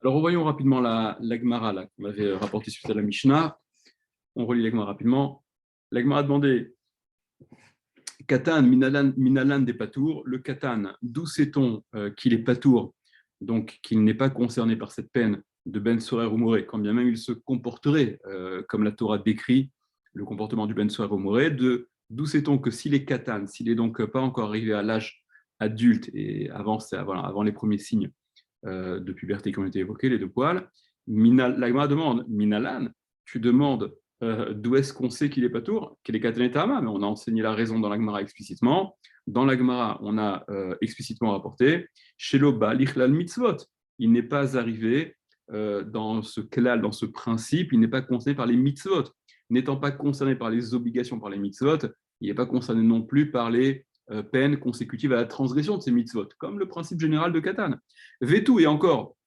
Alors, revoyons rapidement la Gemara là, qu'on avait rapporté suite à la Mishnah. On relit la Gemara rapidement. La Gemara a demandé Katan, minalan des patours. Le Katan, d'où sait-on qu'il est patour, donc qu'il n'est pas concerné par cette peine de Ben Sorer ou Moré, quand bien même il se comporterait comme la Torah décrit le comportement du Ben Sorer ou Moré. D'où sait-on que s'il est Katan, s'il n'est donc pas encore arrivé à l'âge adulte et avant les premiers signes de puberté qui ont été évoqués, les deux poils, la Gemara demande, Minalan, tu demandes d'où est-ce qu'on sait qu'il est patour, qu'il est Katan Tama, mais on a enseigné la raison dans la Gemara explicitement. Dans la Gemara, on a explicitement rapporté, Shelo Ba'lichlal mitzvot, il n'est pas arrivé dans ce klal, dans ce principe, il n'est pas concerné par les mitzvot. N'étant pas concerné par les obligations, par les mitzvot, il n'est pas concerné non plus par les peines consécutives à la transgression de ces mitzvot, comme le principe général de Katan. Vetou, et encore,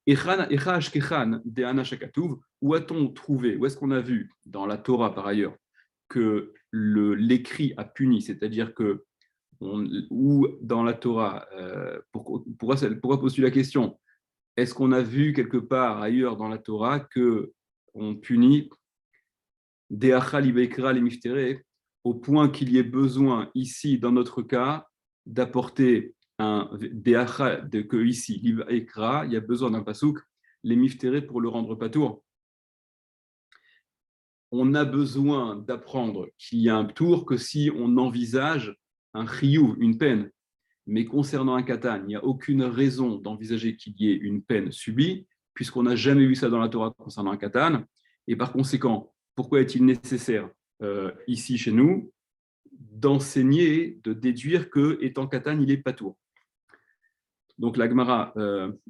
où a-t-on trouvé, où est-ce qu'on a vu dans la Torah par ailleurs que l'écrit a puni, c'est-à-dire que, ou dans la Torah, pourquoi postuler la question, est-ce qu'on a vu quelque part ailleurs dans la Torah qu'on punit au point qu'il y ait besoin ici, dans notre cas, d'apporter que ici, il y a besoin d'un pasouk, les miftérés pour le rendre patour. On a besoin d'apprendre qu'il y a un tour que si on envisage un chiyuv, une peine. Mais concernant un katan, il n'y a aucune raison d'envisager qu'il y ait une peine subie, puisqu'on n'a jamais vu ça dans la Torah concernant un katan. Et par conséquent, pourquoi est-il nécessaire ici chez nous d'enseigner, de déduire que étant katan, il est patour? Donc la Gemara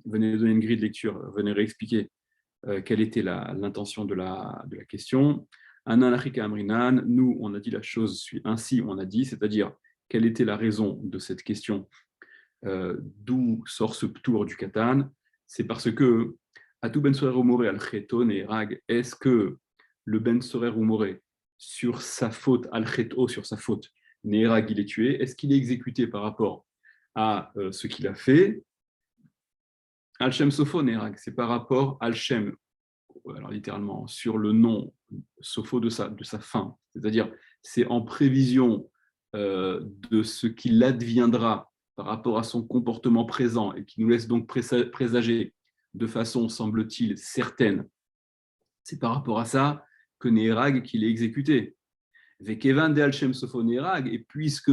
venait donner une grille de lecture, venait réexpliquer quelle était l'intention de la question. Nous, on a dit la chose ainsi, on a dit, c'est-à-dire quelle était la raison de cette question, d'où sort ce tour du katan. C'est parce que Atou ben sorer umoré al cheton et rag, est-ce que le ben sorer umoré sur sa faute al cheto, sur sa faute, Nerag, il est tué, est-ce qu'il est exécuté par rapport à ce qu'il a fait? Al-Shem Sopho Nerag, c'est par rapport Al-Shem, alors littéralement, sur le nom Sopho de sa fin. C'est-à-dire, c'est en prévision de ce qu'il adviendra par rapport à son comportement présent et qui nous laisse donc présager de façon, semble-t-il, certaine. C'est par rapport à ça que Nerag qu'il est exécuté. Vekevan de Al-Shem Sopho Nerag, et puisque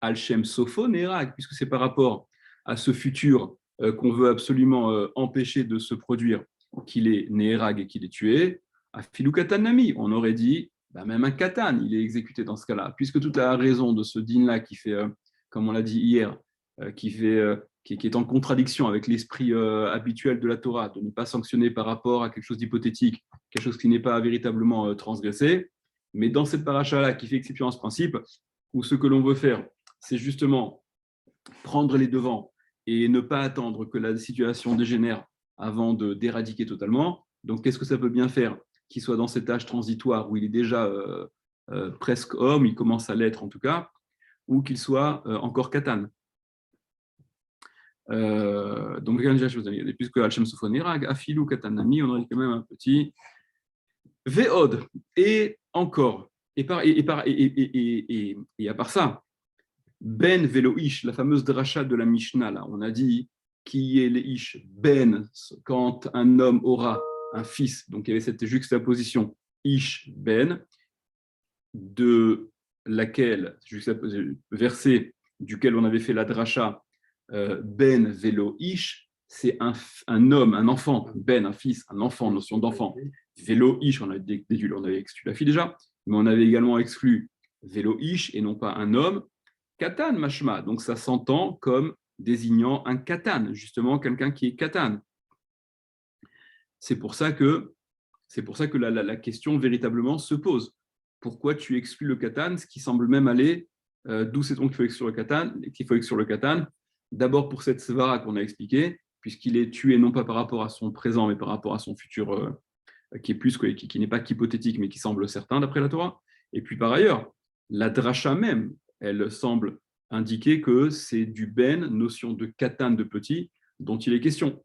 Al-Shem Sopho Nerag, puisque c'est par rapport à ce futur qu'on veut absolument empêcher de se produire, qu'il est Nerag et qu'il est tué, à Filou Katanami, on aurait dit, même un Katan, il est exécuté dans ce cas-là, puisque toute la raison de ce din-là qui fait, comme on l'a dit hier, qui est en contradiction avec l'esprit habituel de la Torah, de ne pas sanctionner par rapport à quelque chose d'hypothétique, quelque chose qui n'est pas véritablement transgressé. Mais dans cette paracha-là, qui fait exception à ce principe, où ce que l'on veut faire, c'est justement prendre les devants et ne pas attendre que la situation dégénère avant d'éradiquer totalement. Donc, qu'est-ce que ça peut bien faire qu'il soit dans cet âge transitoire où il est déjà presque homme, il commence à l'être en tout cas, ou qu'il soit encore katan. Donc, puisque Al-Shem Sofonirag, Afilou Katanami, on aurait quand même un petit Ve'od, et encore, et à part ça, Ben Veloish, la fameuse dracha de la Mishnah, là, on a dit qui est l'Ish Ben, quand un homme aura un fils, donc il y avait cette juxtaposition Ish Ben, de laquelle, verset duquel on avait fait la dracha Ben Veloish, c'est un homme, un enfant, Ben, un fils, un enfant, notion d'enfant. Vélo-ish, on avait exclu la fille déjà, mais on avait également exclu vélo-ish et non pas un homme. Katan mashma, donc ça s'entend comme désignant un katan, justement quelqu'un qui est katan. C'est pour ça que la question véritablement se pose. Pourquoi tu exclus le katan, ce qui semble même aller, d'où sait-on qu'il faut exclure le katan, d'abord pour cette svara qu'on a expliqué, puisqu'il est tué non pas par rapport à son présent, mais par rapport à son futur qui n'est pas qu'hypothétique, mais qui semble certain d'après la Torah. Et puis par ailleurs, la dracha même, elle semble indiquer que c'est du ben, notion de katan de petit, dont il est question.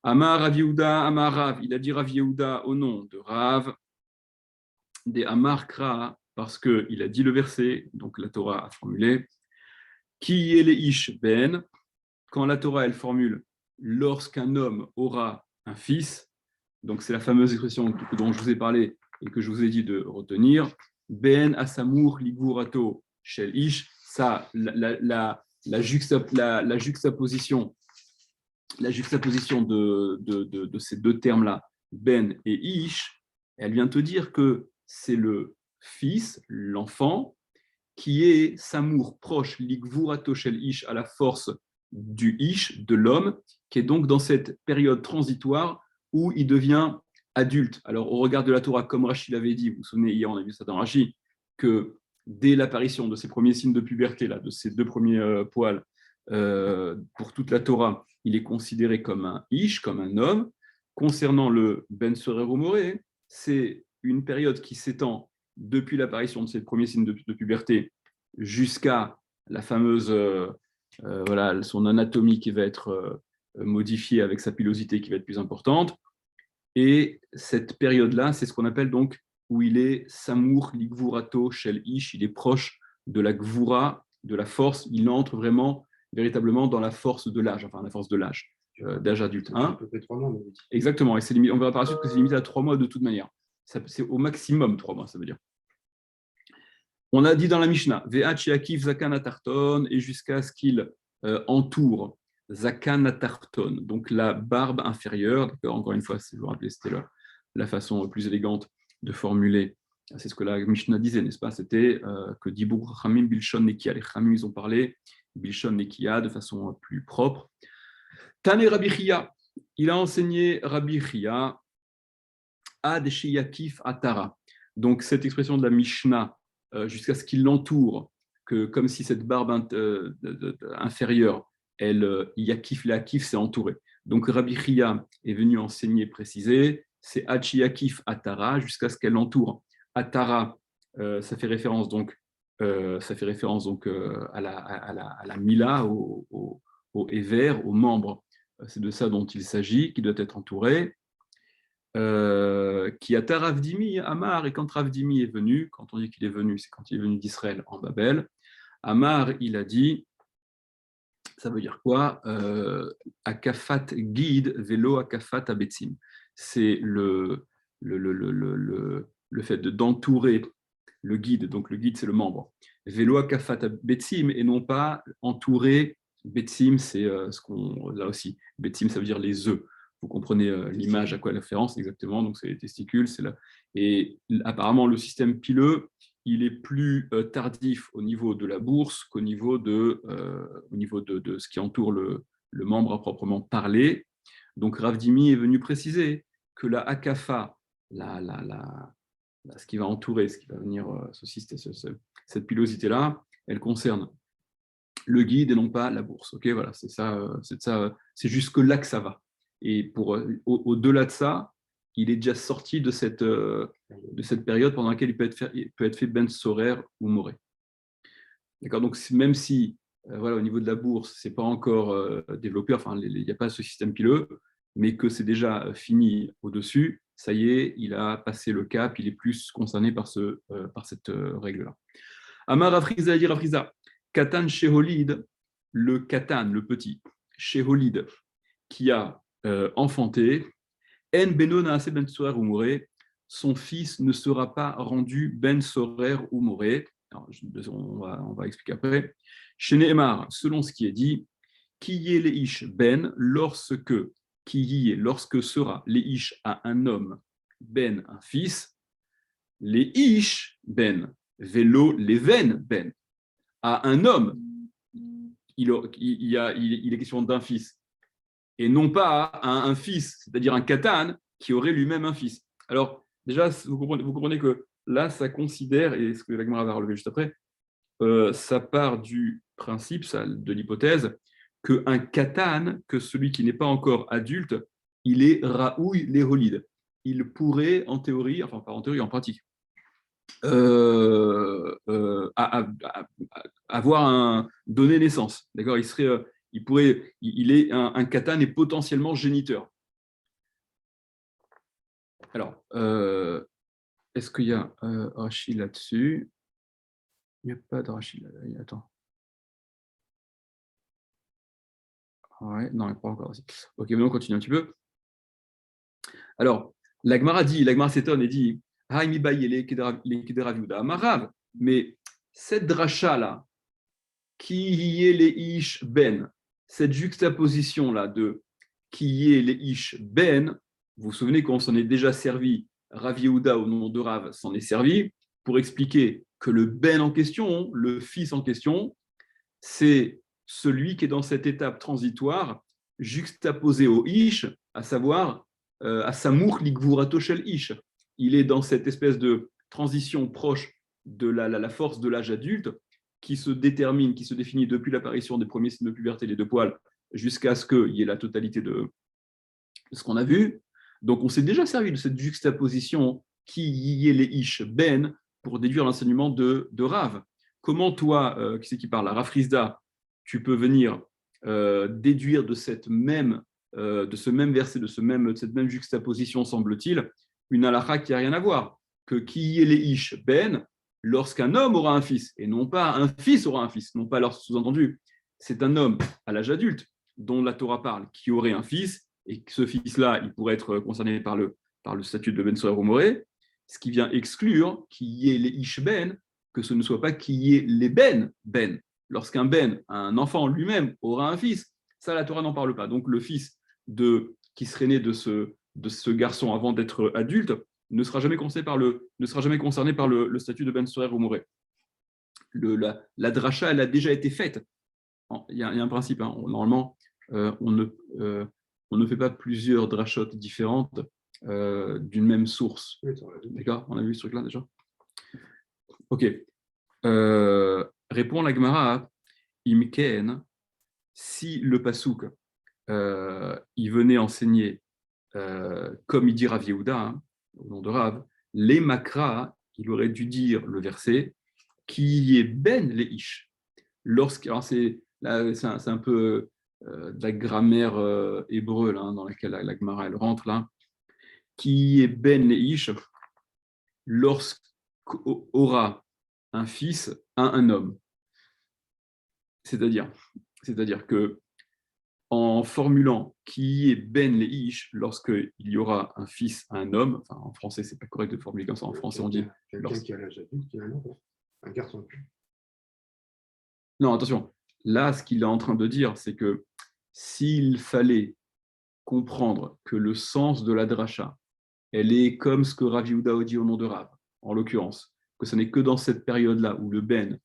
Amar Rav Yehuda, Amar Rav, il a dit Rav Yehuda au nom de Rav, des Amar Kra, parce qu'il a dit le verset, donc la Torah a formulé, Qui est les Ish Ben, quand la Torah elle formule lorsqu'un homme aura un fils, donc c'est la fameuse expression dont je vous ai parlé et que je vous ai dit de retenir, Ben Asamour Ligurato Shel Ish, ça, la juxtaposition de ces deux termes-là, Ben et Ish, elle vient te dire que c'est le fils, l'enfant, qui est Samour proche, Ligvurato Shel Ish, à la force du Ish, de l'homme, qui est donc dans cette période transitoire où il devient adulte. Alors, au regard de la Torah, comme Rachid l'avait dit, vous vous souvenez, hier on a vu ça dans Rachid, que dès l'apparition de ces premiers signes de puberté, là, de ces deux premiers poils, pour toute la Torah, il est considéré comme un Ish, comme un homme. Concernant le Ben Sorer Moré, c'est une période qui s'étend depuis l'apparition de ces premiers signes de puberté jusqu'à la fameuse, voilà, son anatomie qui va être modifiée avec sa pilosité qui va être plus importante. Et cette période-là, c'est ce qu'on appelle donc où il est Samour Ligvurato Shel Ish, il est proche de la Gvura, de la force, il entre vraiment, véritablement dans la force de l'âge, enfin la force de l'âge, d'âge adulte. Hein, à peu près 3 mois. Exactement, et on verra par la suite que c'est limité à 3 mois de toute manière. C'est au maximum 3 mois, ça veut dire. On a dit dans la Mishnah, Ve'achiakif Zakan Atarton, et jusqu'à ce qu'il entoure Zakan Atarton, donc la barbe inférieure. D'accord, encore une fois, si vous vous rappelez, c'était la façon plus élégante de formuler. C'est ce que la Mishnah disait, n'est-ce pas? C'était que Dibur Chamim Bilshon Nekia. Les Chamim, ils ont parlé Bilshon Nekia de façon plus propre. Tane Rabbi Chia, il a enseigné Rabbi Chia Ad Sheyakif Atara. Donc, cette expression de la Mishnah, jusqu'à ce qu'il l'entoure, que comme si cette barbe inférieure, elle, yakif, l'akif, c'est entouré. Donc Rabbi Chia est venu enseigner, préciser, c'est Hachi Yakif Atara, jusqu'à ce qu'elle l'entoure. Atara, ça fait référence donc, à la Mila, au Éver, aux membres. C'est de ça dont il s'agit, qui doit être entouré. Qui a Ravdimi Amar, et quand Ravdimi est venu, quand on dit qu'il est venu, c'est quand il est venu d'Israël en Babel, Amar, il a dit, ça veut dire quoi? Akafat guide, vélo akafat abetsim. C'est le fait d'entourer le guide, donc le guide c'est le membre, vélo akafat abetsim, et non pas entourer, betsim c'est ce qu'on, là aussi, betsim ça veut dire les œufs. Vous comprenez l'image à quoi elle fait référence exactement, donc c'est les testicules, c'est là. Et apparemment le système pileux, il est plus tardif au niveau de la bourse qu'au niveau de ce qui entoure le membre à proprement parler. Donc Ravdimi est venu préciser que la akafa, ce qui va entourer, ce qui va venir, cette pilosité-là, elle concerne le guide et non pas la bourse. Ok, voilà, c'est jusque-là que ça va. Et au-delà de ça, il est déjà sorti de cette période pendant laquelle il peut être fait ben sorer ou moré. D'accord, donc même si voilà, au niveau de la bourse, c'est pas encore développé, enfin, il n'y a pas ce système pileux, mais que c'est déjà fini au-dessus, ça y est, il a passé le cap, il est plus concerné par cette règle-là. Amar Afriza dit Afriza, Katan Sheholid, le Katan, le petit, Sheholid, qui a enfanté, En Benona Ben Sorer ou Moré, son fils ne sera pas rendu Ben Sorer ou Moré. On va expliquer après. Chez Nehemar, selon ce qui est dit, qui y est Leish Ben, lorsque sera Leish à un homme, Ben un fils, Leish Ben, vélo leven Ben, à un homme, il est question d'un fils, et non pas à un fils, c'est-à-dire un katan, qui aurait lui-même un fils. Alors, déjà, vous comprenez que là, ça considère, et ce que la Gemara va relever juste après, ça part du principe, de l'hypothèse, qu'un katan, que celui qui n'est pas encore adulte, il est raoui léholide. Il pourrait, en théorie, enfin pas en théorie, en pratique, donner naissance. D'accord, il est un katan est potentiellement géniteur. Alors, est-ce qu'il y a Rachid là-dessus? Il n'y a pas de Rachid là. Attends. Ouais, non, il n'y a pas encore aussi. Ok, mais on continue un petit peu. Alors, l'Agmara s'étonne et dit mais cette dracha-là, qui y est les ish ben, cette juxtaposition-là de qui y est les ish ben, vous vous souvenez qu'on s'en est déjà servi, Rav Yehuda au nom de Rav s'en est servi pour expliquer que le ben en question, le fils en question, c'est celui qui est dans cette étape transitoire juxtaposé au ish, à savoir à Samour Ligvurato Shel Ish. Il est dans cette espèce de transition proche de la force de l'âge adulte qui se détermine, qui se définit depuis l'apparition des premiers signes de puberté, les deux poils, jusqu'à ce qu'il y ait la totalité de ce qu'on a vu. Donc on s'est déjà servi de cette juxtaposition qui y est les ish ben pour déduire l'enseignement de Rav. Comment toi, qui c'est qui parle, Rav Rizda, tu peux venir déduire de de ce même verset, de cette même juxtaposition, semble-t-il, une halakha qui n'a rien à voir, que qui y est les ish ben, lorsqu'un homme aura un fils, et non pas un fils aura un fils, non pas lorsque sous-entendu, c'est un homme à l'âge adulte dont la Torah parle, qui aurait un fils, et que ce fils-là, il pourrait être concerné par le statut de Ben Soer ou Moré, ce qui vient exclure qu'il y ait les ish ben, que ce ne soit pas qu'il y ait les ben. Lorsqu'un ben, un enfant lui-même, aura un fils, ça la Torah n'en parle pas. Donc le fils qui serait né de ce garçon avant d'être adulte ne sera jamais concerné par le statut de Ben Soer ou Moré. La dracha, elle a déjà été faite. Il y a un principe, hein. Normalement, on ne fait pas plusieurs drachotes différentes d'une même source. D'accord? On a vu ce truc-là déjà? Ok. Répond la Gemara, Imken, si le pasouk il venait enseigner, comme il dit Rav Yehuda, hein, au nom de Rav, les makra, il aurait dû dire le verset, qui est ben les ish. Alors c'est un peu de la grammaire hébreu là, dans laquelle la Gemara elle rentre là, qui est ben les ish lorsqu'aura un fils à un homme. C'est-à-dire que en formulant qui est ben les ish lorsqu'il y aura un fils à un homme, enfin en français c'est pas correct de formuler comme ça, en français on dit quelqu'un qui a l'âge adulte, qui a un garçon. Non, attention. Là, ce qu'il est en train de dire, c'est que s'il fallait comprendre que le sens de la dracha, elle est comme ce que Rav Yehuda dit au nom de Rav, en l'occurrence, que ce n'est que dans cette période-là où le ben,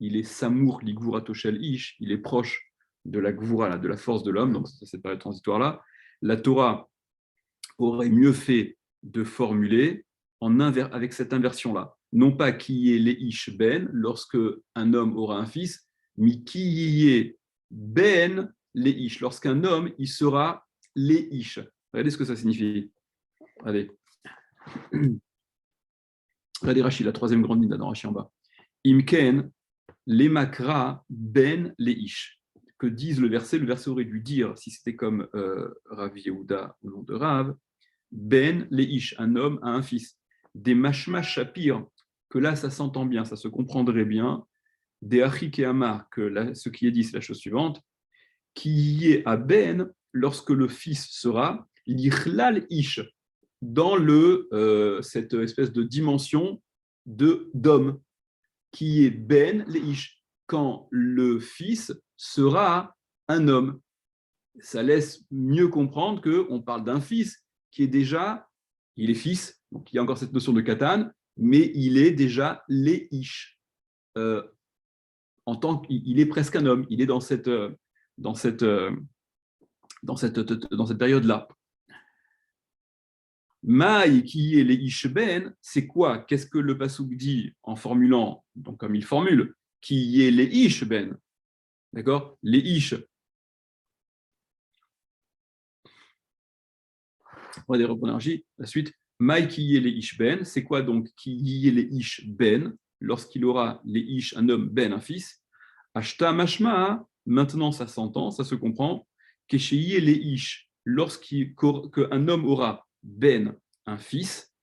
il est samour li gvurato shel ish, il est proche de la gvura, de la force de l'homme, donc c'est cette période transitoire-là, la Torah aurait mieux fait de formuler avec cette inversion-là. Non pas qui est les ish ben, lorsque un homme aura un fils, mais qui y est ben les ish, lorsqu'un homme, il sera les ish. Regardez ce que ça signifie. Regardez. Regardez Rashi, la troisième grande ligne dans Rashi en bas. Imken, les makra ben les ish. Que disent le verset aurait dû dire, si c'était comme Rav Yehuda au nom de Rav, ben les ish, un homme a un fils. Des mashma shapir, que là ça s'entend bien, ça se comprendrait bien. Des achikeama, que là, ce qui est dit, c'est la chose suivante, qui y est à ben lorsque le fils sera l'ichlal ish, dans cette espèce de dimension d'homme, qui est ben les ish, quand le fils sera un homme. Ça laisse mieux comprendre qu'on parle d'un fils qui est déjà, il est fils, donc il y a encore cette notion de katan, mais il est déjà léish. En tant qu'il est presque un homme, il est dans cette période-là. Maï qui est les ishben, c'est quoi? Qu'est-ce que le passouk dit en formulant, donc comme il formule, qui est les ishben? D'accord? Les ish. On va des reprendre la suite. Maï qui y est les ish ben, c'est quoi donc qui y est les ish ben, lorsqu'il aura les ish, un homme ben, un fils. Ashta mashma, maintenant ça s'entend, ça se comprend. Kesheyi les ish, qu'un homme aura ben, un fils,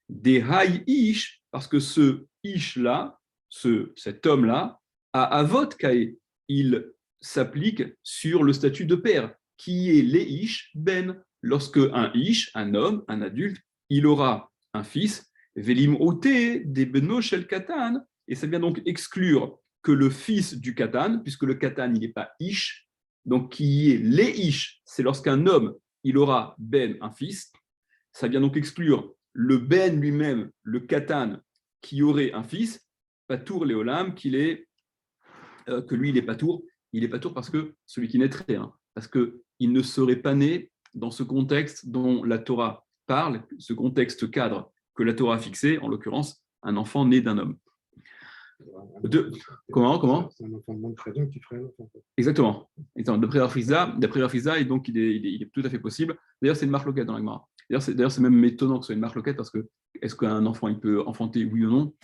des Haï Ish, parce que ce Ish-là, cet homme-là, a Avot Kae, il s'applique sur le statut de père, qui est les Ish Ben. Lorsque un Ish, un homme, un adulte, il aura un fils, Velim Ote, des Beno Shel Katan, et ça vient donc exclure que le fils du Katan, puisque le Katan, il n'est pas Ish, donc qui est les Ish, c'est lorsqu'un homme, il aura Ben, un fils, ça vient donc exclure le Ben lui-même, le Katan, qui aurait un fils, Patour Léolam, que lui, il est Patour. Il est Patour parce que celui qui naîtrait, parce qu'il ne serait pas né dans ce contexte dont la Torah parle, ce contexte cadre que la Torah a fixé, en l'occurrence, un enfant né d'un homme. Comment C'est un enfant de moins de 13 ans qui ferait un enfant. Exactement. D'après Rafriza, et donc il est tout à fait possible. D'ailleurs, c'est une marque loquette dans la Gemara. D'ailleurs, c'est même étonnant que ce soit une marque loquette parce que est-ce qu'un enfant il peut enfanter, oui ou non?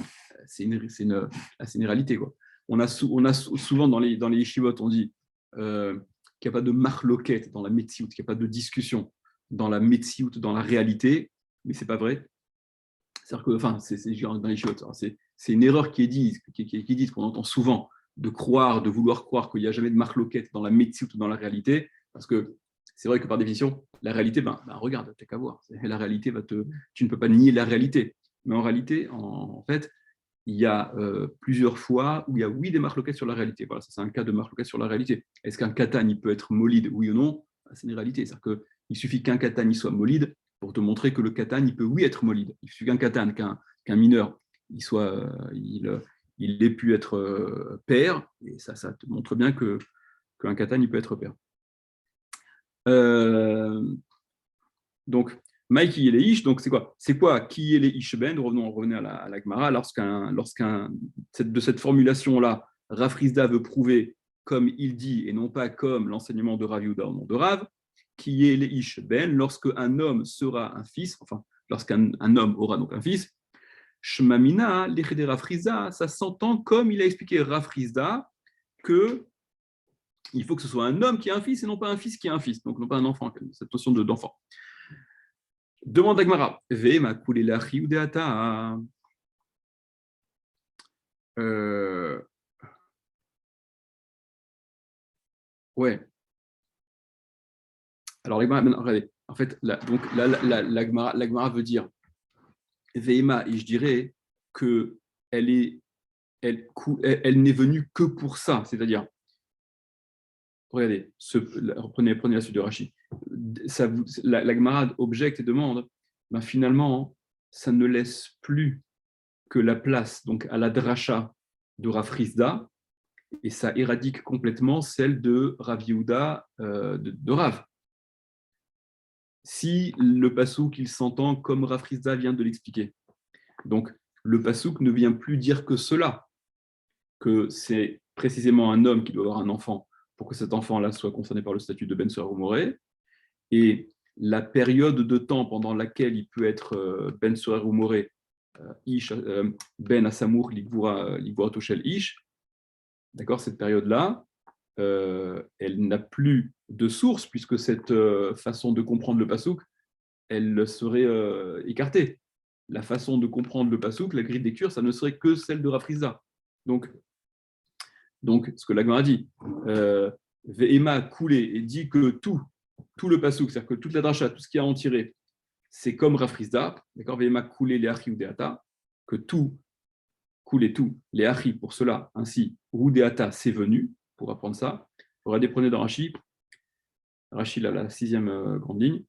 C'est une réalité, quoi. On a souvent dans les yeshivot, on dit qu'il n'y a pas de marque loquette dans la metsiout, qu'il n'y a pas de discussion dans la metsiout, dans la réalité, mais c'est pas vrai. C'est-à-dire que, enfin, c'est dans les yeshivot, c'est une erreur qui est dite, qu'on entend souvent, de vouloir croire qu'il n'y a jamais de marque loquette dans la metsiout ou dans la réalité, parce que c'est vrai que par définition, la réalité, regarde, t'as qu'à voir. La réalité tu ne peux pas nier la réalité. Mais en réalité, en fait, il y a plusieurs fois où il y a oui des marques loquettes sur la réalité. Voilà, ça c'est un cas de marque loquette sur la réalité. Est-ce qu'un katan il peut être molide, oui ou non? C'est une réalité. C'est-à-dire qu'il suffit qu'un katan il soit molide pour te montrer que le katan il peut oui être molide. Il suffit qu'un katan, qu'un mineur, il ait pu être père, et ça te montre bien qu'un katan il peut être père. Donc, Maï qui est les ish, donc c'est quoi? C'est quoi qui est les ish ben? Revenez à la Gemara. De cette formulation-là, Rafrizda veut prouver comme il dit et non pas comme l'enseignement de Rav Yehuda au nom de Rav, qui est les ish ben, lorsque un homme sera un fils, enfin, lorsqu'un homme aura donc un fils, Shmamina, l'Echede Rafrizda, ça s'entend comme il a expliqué Rafrizda que il faut que ce soit un homme qui a un fils et non pas un fils qui a un fils, donc non pas un enfant, cette notion d'enfant. Demande Agmara. Ve'ema kulelachi udeata. Ouais. Alors, regardez. En fait, la Gemara veut dire Ve'ema, et je dirais que elle n'est venue que pour ça. C'est-à-dire, regardez, prenez la suite de Rashi. La Gemara objecte et demande, finalement, ça ne laisse plus que la place donc à la dracha de Rafrizda, et ça éradique complètement celle de Rav Yehuda, de Rav. Si le pasouk, il s'entend comme Rafrizda vient de l'expliquer. Donc, le pasouk ne vient plus dire que cela, que c'est précisément un homme qui doit avoir un enfant pour que cet enfant-là soit concerné par le statut de Ben Soar ou Moré, et la période de temps pendant laquelle il peut être Ben Soar ou Moré, Ben Asamour, Ligvura Toshel Ish, d'accord, cette période-là, elle n'a plus de source, puisque cette façon de comprendre le pasouk, elle serait écartée. La façon de comprendre le pasouk, la grille de lecture, ça ne serait que celle de Rafrizda. Donc ce que l'Agma a dit, Ve'ema coulé, et dit que tout le pasouk, c'est-à-dire que toute la dracha, tout ce qu'il y a à en tirer, c'est comme Rafrizda, d'accord, Ve'ema coulé les achi ou deata, que tout, les achi pour cela, ainsi, ou deata, c'est venu, pour apprendre ça. Regardez, prenez dans Rashi, la 6e grande ligne,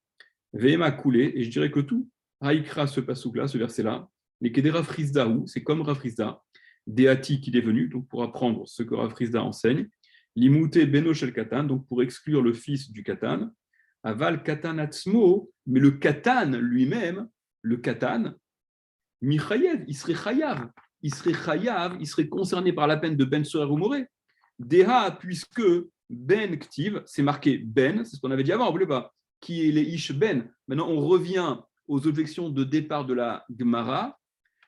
Ve'ema coulé, et je dirais que tout, Haïkra, ce pasouk-là, ce verset-là, les Kedera Frizdaou, c'est comme Rafrizda, Deati qu'il est venu, donc pour apprendre ce que Rafrizda enseigne, Limouté Beno Shel Katan, donc pour exclure le fils du Katan, Aval Katan Atzmo, mais le Katan lui-même, le Katan, Michayev, il serait Chayav, il serait concerné par la peine de Ben Soer ou Moré. Deha, puisque Ben Ktiv, c'est marqué Ben, c'est ce qu'on avait dit avant, vous voulez pas, qui est les Ish Ben. Maintenant, on revient aux objections de départ de la Gemara,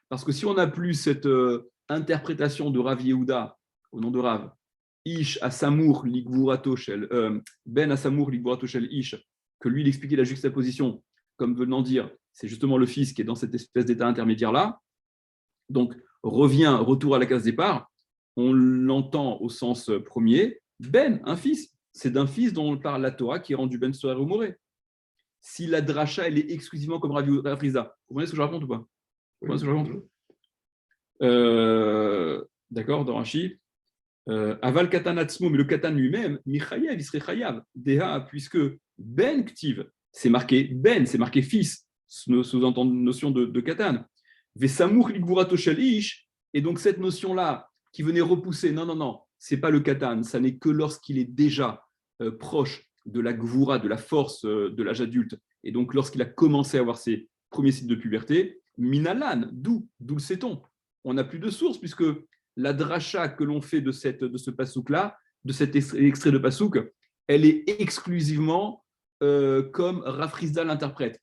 parce que si on n'a plus cette interprétation de Rav Yehuda, au nom de Rav, Ish Asamour Ligvurato Shel Ben Asamour Ligvurato Shel Ish, que lui il expliquait la juxtaposition comme venant dire c'est justement le fils qui est dans cette espèce d'état intermédiaire-là. Donc, retour à la case départ, on l'entend au sens premier, Ben, un fils. C'est d'un fils dont on parle la Torah qui est rendu Ben Sorer ou Moré. Si la dracha, elle est exclusivement comme Rav Rizda, vous comprenez ce que je raconte ou pas? Vous comprenez ce que je raconte? D'accord, dans Rashi. Aval katan atzmo, mais le katan lui-même, michayav, il serait chayav. Deha, puisque Ben Ktiv, c'est marqué Ben, c'est marqué fils, sous-entend notion de katan. Vesamuch ligvurato shalish, et donc cette notion-là, qui venait repousser, non, c'est pas le katan, ça n'est que lorsqu'il est déjà proche de la gvura, de la force de l'âge adulte, et donc lorsqu'il a commencé à avoir ses premiers signes de puberté, minalan, d'où le sait-on? On n'a plus de source, puisque la dracha que l'on fait de ce pasouk-là, de cet extrait de pasouk, elle est exclusivement comme Rafrizda l'interprète.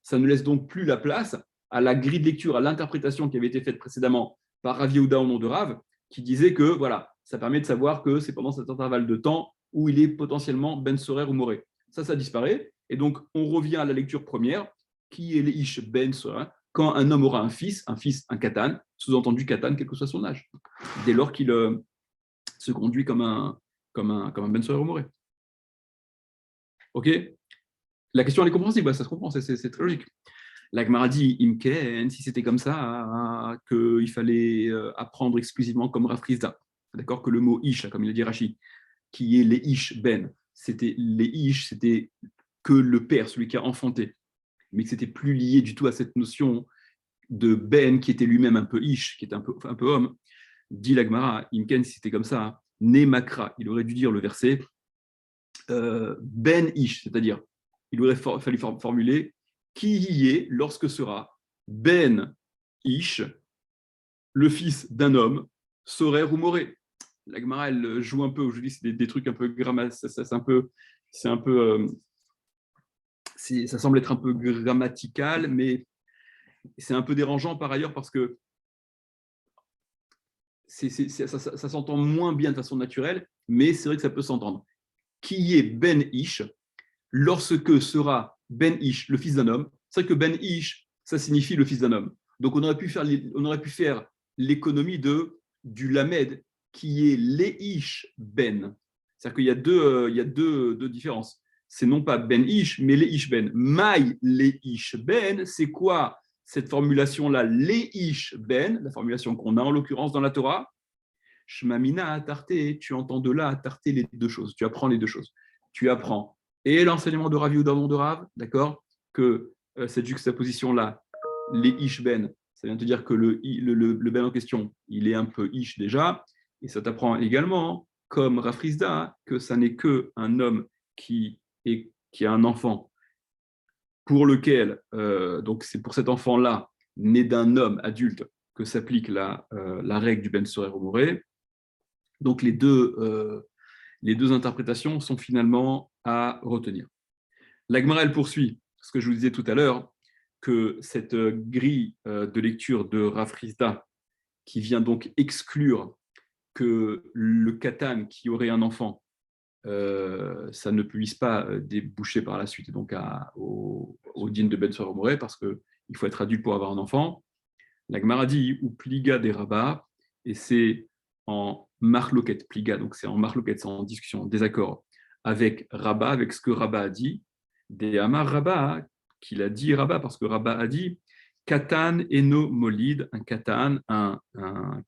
Ça ne laisse donc plus la place à la grille de lecture, à l'interprétation qui avait été faite précédemment par Rav Yehuda au nom de Rav, qui disait que voilà, ça permet de savoir que c'est pendant cet intervalle de temps où il est potentiellement Ben Sorer ou Moré. Ça disparaît. Et donc, on revient à la lecture première, qui est les Ish Ben Sorer, quand un homme aura un fils, un katan, sous-entendu katan, quel que soit son âge, dès lors qu'il se conduit comme un Ben Sorer ou Moré. Ok? La question, elle est compréhensible, ça se comprend, c'est très logique. La Gemara dit, Imken, si c'était comme ça, qu'il fallait apprendre exclusivement comme Rav Rizda. D'accord? Que le mot Ish, comme il a dit Rashi, qui est les Ish Ben, c'était les Ish, c'était que le père, celui qui a enfanté, mais que c'était plus lié du tout à cette notion de Ben, qui était lui-même un peu Ish, qui était un peu homme. Dit la Gemara, Imken, si c'était comme ça, Ne Makra, il aurait dû dire le verset Ben Ish, c'est-à-dire, il aurait fallu formuler qui y est lorsque sera Ben Ish, le fils d'un homme, Sorer ou Moré. La Gemara, elle joue un peu, je dis, c'est des trucs un peu grammatiques, ça semble être un peu grammatical, mais c'est un peu dérangeant par ailleurs parce que ça s'entend moins bien de façon naturelle, mais c'est vrai que ça peut s'entendre. Qui est Ben Ish lorsque sera Ben Ish, le fils d'un homme? C'est vrai que Ben Ish, ça signifie le fils d'un homme. Donc on aurait pu faire l'économie du Lamed, qui est Leish Ben. C'est-à-dire qu'il y a deux différences. C'est non pas Ben Ish, mais Leish Ben. Maï Leish Ben, c'est quoi cette formulation-là? Leish Ben, la formulation qu'on a en l'occurrence dans la Torah. Shmamina Tarté, tu entends de là Tarté les deux choses. Tu apprends les deux choses. Tu apprends et l'enseignement de Rav Yehuda de Rav, d'accord, que cette juxtaposition-là, les Ish Ben, ça vient te dire que le Ben en question, il est un peu Ish déjà, et ça t'apprend également, comme Rav Rizda, que ça n'est qu'un homme qui a un enfant pour lequel, donc c'est pour cet enfant-là, né d'un homme adulte, que s'applique la règle du Ben Sorer Moré. Donc les deux interprétations sont finalement à retenir. La Gemara, elle poursuit ce que je vous disais tout à l'heure, que cette grille de lecture de Rav Rizda, qui vient donc exclure que le katan qui aurait un enfant, ça ne puisse pas déboucher par la suite donc au din de Ben Sorer Moré, parce qu'il faut être adulte pour avoir un enfant. La Gemara dit ou pliga des rabats, et c'est en marloquette pliga, donc c'est en marloquette, c'est en discussion, en désaccord avec Rabat, avec ce que Rabat a dit, des Amar Rabat, qu'il a dit Rabat, parce que Rabat a dit Katan eno molide, un katan,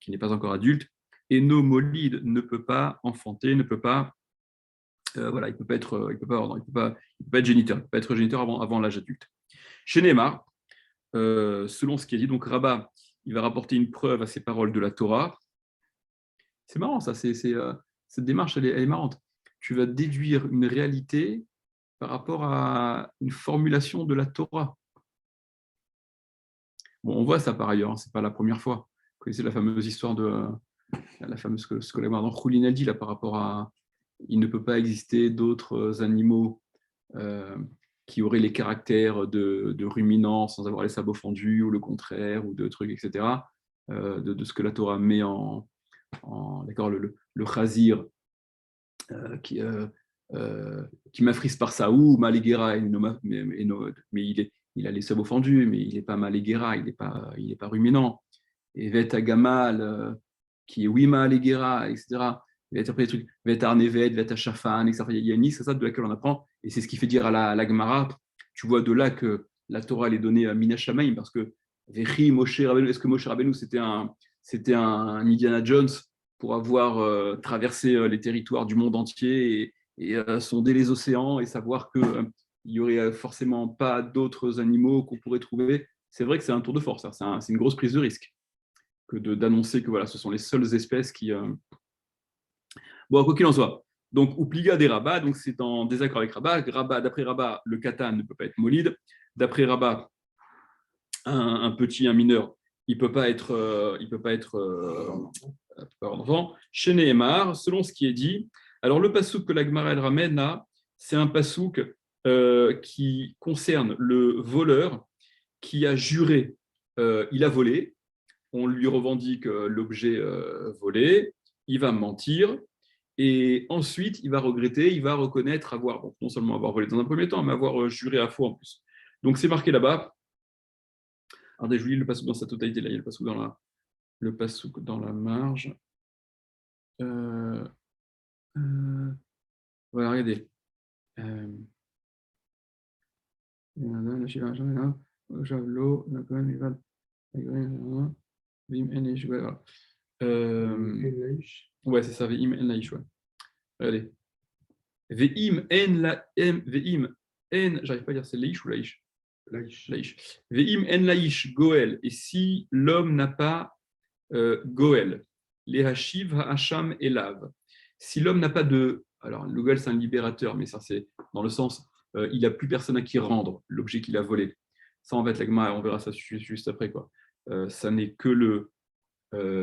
qui n'est pas encore adulte, eno molide ne peut pas enfanter, ne peut pas, voilà, il peut pas être, il peut pas être géniteur, il peut pas être géniteur avant l'âge adulte. Chez Neymar, selon ce qui est dit, donc Rabat, il va rapporter une preuve à ces paroles de la Torah. C'est marrant, ça, cette démarche, elle est marrante. Tu vas déduire une réalité par rapport à une formulation de la Torah. Bon, on voit ça par ailleurs, hein, c'est pas la première fois. Vous connaissez la fameuse histoire ce que la Mardan Khoulin a dit là par rapport à il ne peut pas exister d'autres animaux qui auraient les caractères de ruminants sans avoir les sabots fendus ou le contraire ou de trucs, etc. De ce que la Torah met d'accord, le chazir qui m'affrise par ça ou Maligera, mais il a les sabots fendus, mais il n'est pas maléguera, il n'est pas ruminant. Et vet agamal, qui est wima aléguera, etc. Il va être après des trucs, vet arnevet, vet achafan, etc. Il y a une liste, c'est ça de laquelle on apprend, et c'est ce qui fait dire à la Gemara, tu vois de là que la Torah elle est donnée à Mina Shamaim, parce que Vechi, Moshe Rabbeinu, est-ce que Moshe Rabbeinu c'était un Indiana Jones pour avoir traversé les territoires du monde entier et sonder les océans et savoir que il n'y aurait forcément pas d'autres animaux qu'on pourrait trouver. C'est vrai que c'est un tour de force, c'est une grosse prise de risque que d'annoncer que voilà, ce sont les seules espèces qui. Bon, quoi qu'il en soit. Donc, Oupliga des Rabat, donc c'est en désaccord avec Rabat. D'après Rabat, le katan ne peut pas être molide. D'après Rabat, un petit, un mineur, il ne peut pas être, enfant. Chez Nehemar, selon ce qui est dit, alors le pasouk que la Gemara elle ramène là, c'est un pasouk qui concerne le voleur qui a juré, il a volé, on lui revendique l'objet volé, il va mentir, et ensuite il va regretter, il va reconnaître avoir, bon, non seulement avoir volé dans un premier temps, mais avoir juré à faux en plus. Donc c'est marqué là-bas. Alors, je vous lis le pasouk dans sa totalité, là, il y a le pasouk dans la marge. Voilà, regardez. Ouais, c'est ça, Ve'im en laïch, ouais. Regardez. Ve'im en la ve'im en, j'arrive pas à dire c'est laïch ou laïch. Laïch. Ve'im en laïch goel. Et si l'homme n'a pas goel, les hashiv ha'acham elav. Si l'homme n'a pas de, alors le goel c'est un libérateur, mais ça c'est dans le sens il n'a plus personne à qui rendre l'objet qu'il a volé. Ça en fait l'agma, on verra ça juste après quoi. Ça n'est que le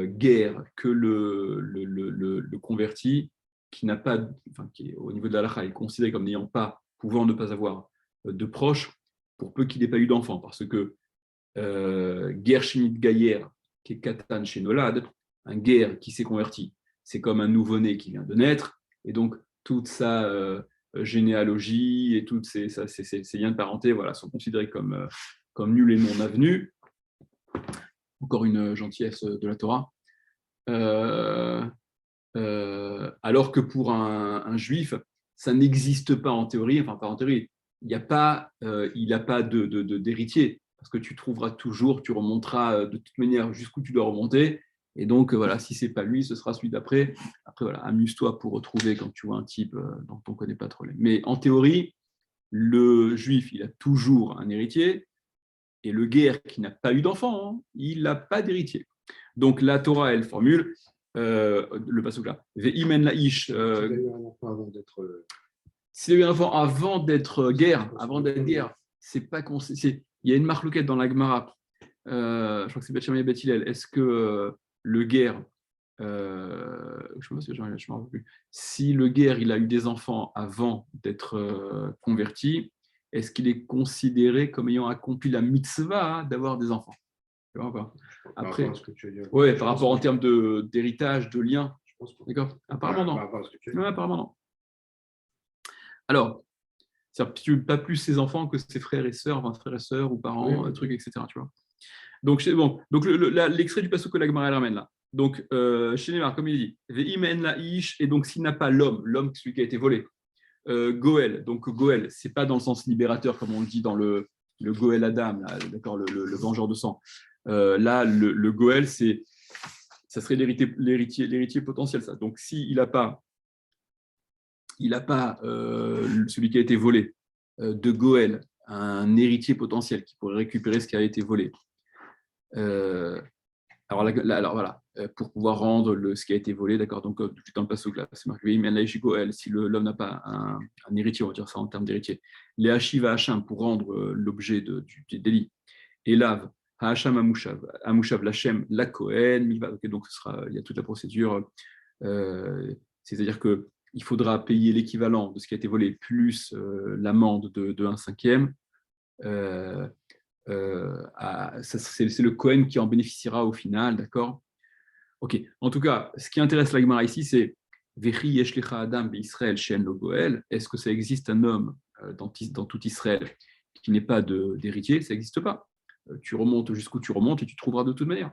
guerre, que le converti qui n'a pas, enfin, qui est, au niveau de la halakha, est considéré comme n'ayant pas, pouvant ne pas avoir de proches, pour peu qu'il n'ait pas eu d'enfant, parce que guerre chimite gaïère, qui est katan chez Nolad, un guerre qui s'est converti, c'est comme un nouveau-né qui vient de naître, et donc toute sa généalogie et tous ses liens de parenté voilà, sont considérés comme nuls et non avenus. Encore une gentillesse de la Torah. Alors que pour un juif, ça n'existe pas en théorie, enfin pas en théorie, il n'a pas d'héritier, parce que tu trouveras toujours, tu remonteras de toute manière jusqu'où tu dois remonter, et donc voilà, si c'est pas lui, ce sera celui d'après. Après voilà, amuse-toi pour retrouver quand tu vois un type dont on ne connaît pas trop les. Mais en théorie, le juif, il a toujours un héritier, et le guerre qui n'a pas eu d'enfant, hein, il n'a pas d'héritier. Donc la Torah, elle formule le pasuk là. Ve'imen la'ish. S'il a eu un enfant avant d'être guerre, c'est pas il y a une marloquette dans la Gemara. Je crois que c'est Beth Shammai et Beth Hillel. Est-ce que le guerre, je sais pas si je me rappelle plus. Si le guerre il a eu des enfants avant d'être converti, est-ce qu'il est considéré comme ayant accompli la mitzvah d'avoir des enfants? Après, ouais, par rapport en termes d'héritage, de lien. D'accord. Apparemment non. Ouais, apparemment non. Alors, pas plus ses enfants que ses frères et sœurs, enfin frères et sœurs ou parents, trucs, etc. Tu vois. Donc c'est bon. Donc l'extrait du pasuk que la Gemara ramène là. Donc chez Neymar, comme il dit, ve'imen la'ish, et donc s'il n'a pas l'homme celui qui a été volé. Goël, donc Goël, c'est pas dans le sens libérateur comme on le dit dans le Goël Adam, là, d'accord, le vengeur de sang. Là, le Goël, ça serait l'héritier potentiel, ça. Donc, s'il n'a pas, celui qui a été volé de Goël, un héritier potentiel qui pourrait récupérer ce qui a été volé. Alors voilà, pour pouvoir rendre ce qui a été volé, d'accord, donc dans le passage là, c'est marqué Goël, si l'homme n'a pas un héritier, on va dire ça en termes d'héritier. Les Hashiva Hacham pour rendre l'objet du délit. Et Lav, Hacham Amushav, Lachem, la Kohen, okay, donc il y a toute la procédure, c'est-à-dire qu'il faudra payer l'équivalent de ce qui a été volé plus l'amende de 1/5. C'est le Kohen qui en bénéficiera au final, d'accord? Ok. En tout cas, ce qui intéresse la Gemara ici, c'est Vechi yeshlecha adam Israël shen lo goel. Est-ce que ça existe un homme dans tout Israël qui n'est pas d'héritier, ça n'existe pas. Tu remontes jusqu'où tu remontes et tu trouveras de toute manière.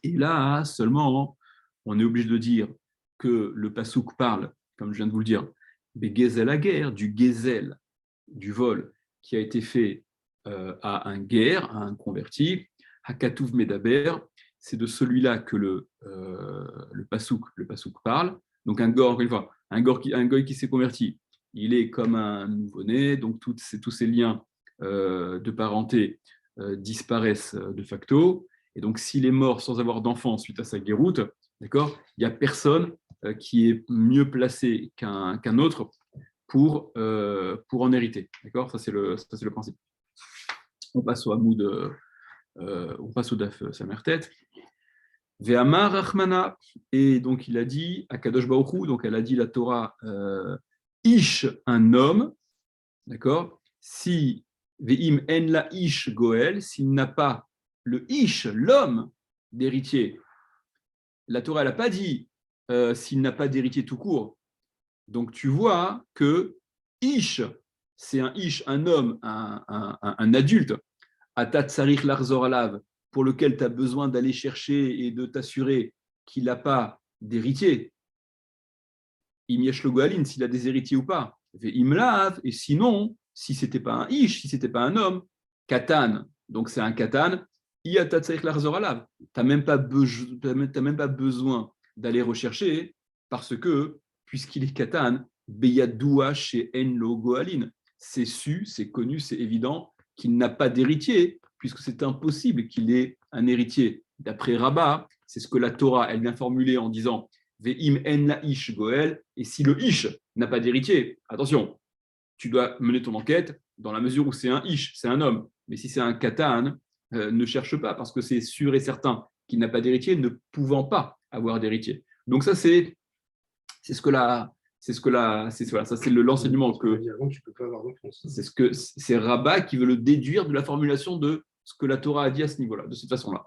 Et là, seulement, on est obligé de dire que le pasouk parle, comme je viens de vous le dire, des gezel à guerre, du gezel, du vol, qui a été fait à un guerre, à un converti, Hakatouv Medaber, c'est de celui-là que le pasouk parle. Donc un goy, encore une fois, un goy qui s'est converti, il est comme un nouveau-né, donc tous ces liens de parenté disparaissent de facto. Et donc, s'il est mort sans avoir d'enfant suite à sa guéroute, d'accord, il n'y a personne qui est mieux placé qu'un autre pour en hériter. D'accord, ça c'est le principe. On passe au Hamoud, on passe au Daf Samertet. Ve'amar Rachmana, et donc il a dit à Kadosh Baruch Hu, donc elle a dit la Torah, Ish, un homme, d'accord, si Ve'im en la Ish Goel, s'il n'a pas le Ish, l'homme d'héritier, la Torah elle n'a pas dit s'il n'a pas d'héritier tout court. Donc tu vois que Ish, c'est un Ish, un homme, un adulte, Atat Sarich Larzor Alav, pour lequel tu as besoin d'aller chercher et de t'assurer qu'il n'a pas d'héritier. Im Yesh Lo Goalin, s'il a des héritiers ou pas. Im Lav, et sinon, si ce n'était pas un Ish, si ce n'était pas un homme, Katan, donc c'est un Katan, Iatat Sarich Larzor Alav. Tu n'as même pas besoin d'aller rechercher parce que, puisqu'il est Katan, Beyadoua chez Enlo Goalin. C'est su, c'est connu, c'est évident qu'il n'a pas d'héritier, puisque c'est impossible qu'il ait un héritier. D'après Rabat, c'est ce que la Torah elle vient formuler en disant Ve'im en la ish goel, et si le ish n'a pas d'héritier, attention, tu dois mener ton enquête dans la mesure où c'est un ish, c'est un homme. Mais si c'est un katan, ne cherche pas, parce que c'est sûr et certain qu'il n'a pas d'héritier, ne pouvant pas avoir d'héritier. Donc ça, c'est ce que ça c'est l'enseignement que tu peux pas avoir d'enfance. c'est Rabat qui veut le déduire de la formulation de ce que la Torah a dit à ce niveau-là, de cette façon-là.